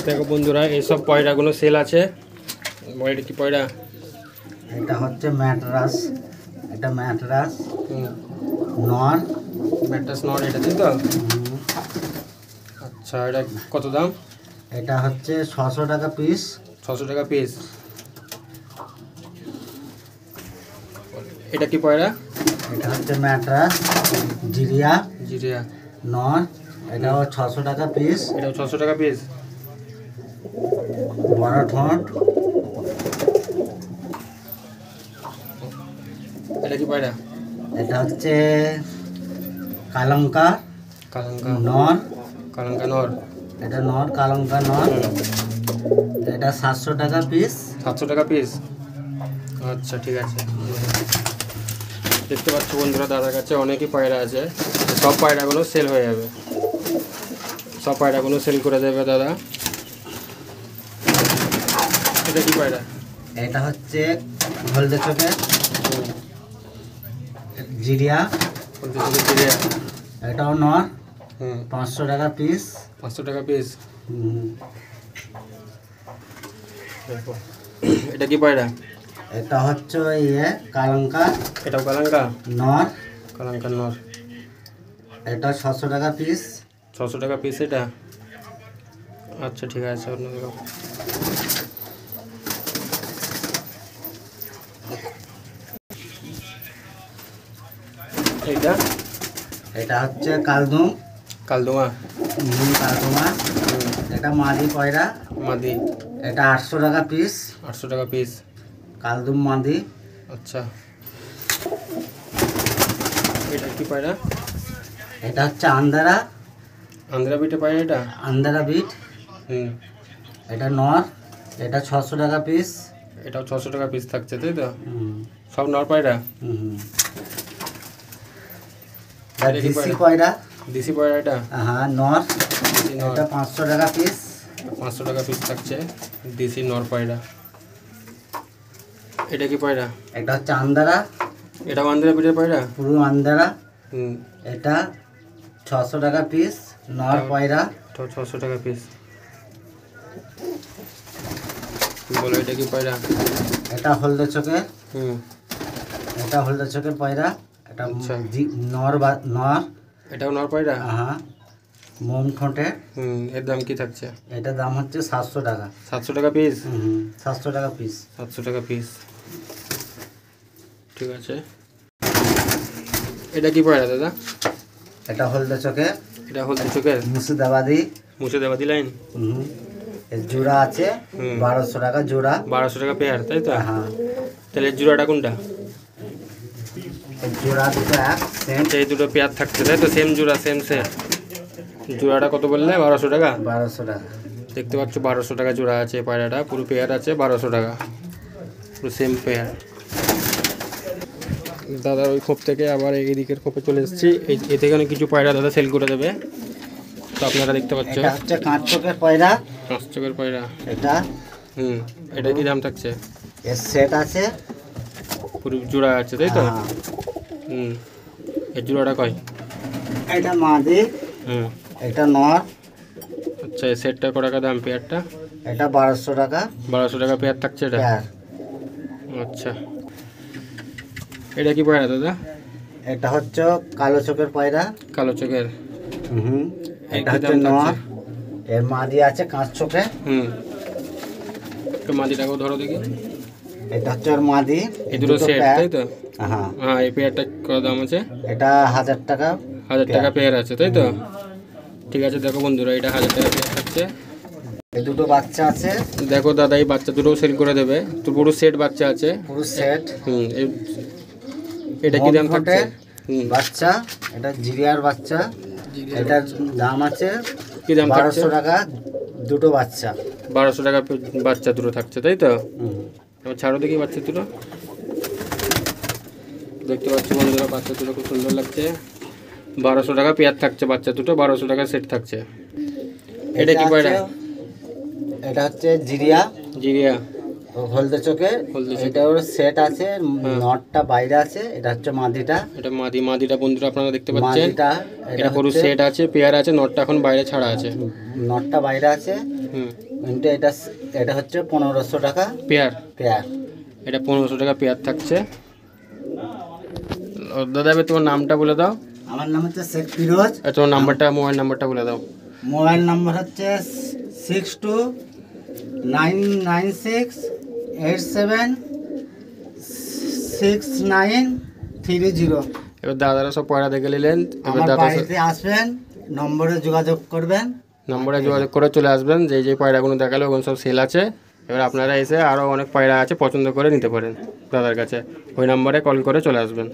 দেখো বন্ধুরা এইসব পয়রাগুলো সেল আছে। এটা কি পয়রা? এটা হচ্ছে ম্যাট্রাস। এটা ম্যাট্রাস নর। ম্যাট্রাস নর এটা, তাই তো? আচ্ছা, এটা কত দাম? এটা হচ্ছে 600 টাকা পিস। 600 টাকা পিস। এটা কি পয়রা? এটা হচ্ছে ম্যাট্রাস জিরিয়া জিরিয়া নর। এটাও 600 টাকা পিস। এটাও 600 টাকা পিস। বড় ঠোঁট। এটা কি পয়রা? এটা হচ্ছে কালঙ্কা কালাঙ্কা নর। কালাঙ্কা নর। এটা নর, কালঙ্কা নর। এটা 700 টাকা পিস। 700 টাকা পিস। আচ্ছা ঠিক আছে। দেখতে পাচ্ছ বন্ধুরা দাদার কাছে অনেকই পায়রা আছে। সব পায়রাগুলো সেল হয়ে যাবে, সব পায়রাগুলো সেল করে দেবে দাদা। এটা কি পায়রা? এটা হচ্ছে হলদে চোখের জিরিয়া। জিরিয়া। এটাও নর। 500 টাকা পিস। 500 টাকা পিস। দেখো এটা কি পায়রা? এটা হচ্ছে কালঙ্কা। এটাও কালাঙ্কা নর। কালাঙ্কা নর। এটা 600 টাকা পিস। 600 টাকা পিস এটা। আচ্ছা ঠিক আছে। অন্য দেখো এইটা। এটা হচ্ছে কালদুম। কালদোমা। কালদুমা। এটা মাদি পয়রা। মাদি। এটা 800 টাকা পিস। 800 টাকা পিস। কালদুম মাদি। আচ্ছা, এটা কি পায়রা? এটা হচ্ছে আন্দারা। আন্ধ্রা বিটে পায়রা এটা? আন্দারা বিট। এটা নর। এটা 600 টাকা পিস। এটাও 600 টাকা পিস থাকছে, তাই তো? সব নর পায়রা। দেশি পয়রা। দেশি পায়রা এটা? হ্যাঁ নর। দেশি নর। এটা 500 টাকা পিস। 500 টাকা পিস থাকছে দেশি নর পায়রা। এটা কি পায়রা? এটা হচ্ছে আন্দারা। এটাও আন্ধ্রা বিটের পায়রা? পুরো আন্দারা। হুম। এটা 600 টাকা পিস। নর পয়রা। এটাও 600 টাকা পিস। বলো এটা কি পায়রা? এটা হলদে চোখের। এটা হলদে চোখের পয়রা। এটা নর নর। এটাও নর পায়রা? হ্যাঁ মোম ঠোঁটে। এর দাম কি থাকছে? এটার দাম হচ্ছে 700 টাকা। 700 টাকা পিস? 700 টাকা পিস। 700 টাকা পিস। ঠিক আছে। এটা কি পায়রা দাদা? এটা হলদে চোখের। এটা হলদে চোখের মুর্শিদাবাদি। মুর্শিদাবাদি লাইন। এর জোড়া আছে 1200 টাকা জোড়া। 1200 টাকা পেয়ার, তাই তো? হ্যাঁ। তাহলে এর জোড়াটা কোনটা? এর জোড়া দুটো এক সেম। এই দুটো পেয়ার থাকছে, তাই তো? সেম জোড়া, সেম সেট। জোড়াটা কত বললে? 1200 টাকা। 1200 টাকা। দেখতে পাচ্ছ 1200 টাকা জোড়া আছে পায়রাটা। পুরো পেয়ার আছে 1200 টাকা, পুরো সেম পেয়ার। দাদার ওই খোপ থেকে আবার এই দিকের খোপে চলে এসেছি। এই থেকে অনেক কিছু পায়রা দাদা সেল করে দেবে, তো আপনারা দেখতে পাচ্ছ। এটা হচ্ছে কাঁচ চোখের পয়রা। কাঁচ চোখের পায়রা। এটা এটা কি দাম থাকছে? এর সেট আছে পুরো জোড়া আছে, তাই তো? এর জোড়াটা কয়? এটা মাদি। এটা নর। আচ্ছা, এই সেটটা কত টাকা দাম পেয়ারটা? এটা 1200 টাকা। 1200 টাকা পেয়ার থাকছে এটা। পেয়ার। আচ্ছা, এটা কি পায়রা দাদা? এটা হচ্ছে কালো চোখের পয়রা। কালো চোখের। এটা হচ্ছে নর। এর মাদি আছে কাঁচ চোখে। একটু মাদিটাকেও ধরো দেখি। এটা হচ্ছে ওর মাদি। এই দুটো সেট, তাই তো? হ্যাঁ। এই পেয়ারটা কত দাম আছে? এটা 1000 টাকা। 1000 টাকা পেয়ার আছে, তাই তো? ঠিক আছে। দেখো বন্ধুরা, এটা 1000 টাকা পেয়ার থাকছে। এই দুটো বাচ্চা আছে। দেখো দাদা, এই বাচ্চা দুটোও সেল করে দেবে। তো পুরো সেট বাচ্চা আছে, পুরো সেট। এটা কি দাম থাকছে? বাচ্চা। এটা জিরিয়ার বাচ্চা। এটার দাম আছে কি দাম? 1200 টাকা দুটো বাচ্চা। 1200 টাকা বাচ্চা দুটো থাকছে, তাই তো? ছাড়ো দেখি বাচ্চা দুটো। দেখতে পাচ্ছ বন্ধুরা, বাচ্চা দুটো খুব সুন্দর লাগছে। 1200 টাকা পেয়ার থাকছে বাচ্চা দুটো, 1200 টাকা সেট থাকছে। এটা কি পায়রা? এটা হচ্ছে জিরিয়া। জিরিয়া হলদে চোখে। এটা ওর সেট আছে। নটটা বাইরে আছে। এটা হচ্ছে মাদিটা। এটা মাদিটা বন্ধুরা আপনারা দেখতে পাচ্ছেন। মাদিটা এটা পুরো সেট আছে, পেয়ার আছে, নটটা এখন বাইরে ছাড়া আছে। নটটা বাইরে আছে। হুম, কিন্তু এটা এটা হচ্ছে 1500 টাকা পেয়ার। পেয়ার। এটা 1500 টাকা পেয়ার থাকছে। দাদা এবার তোমার নামটা বলে দাও। আমার নাম হচ্ছে শেখ ফিরোজ। আর তোমার নাম্বারটা, মোবাইল নাম্বারটা বলে দাও। মোবাইল নাম্বার হচ্ছে 6299876930। এবার দাদারা সব পয়রা দেখে নিলেন। এবার আমার দাদা বাড়িতে আসবেন, নম্বরে যোগাযোগ করবেন। নম্বরে যোগাযোগ করে চলে আসবেন। যেই পায়রাগুলো দেখালো ওগুলো সব সেল আছে। এবার আপনারা এসে আরও অনেক পায়রা আছে, পছন্দ করে নিতে পারেন দাদার কাছে। ওই নম্বরে কল করে চলে আসবেন।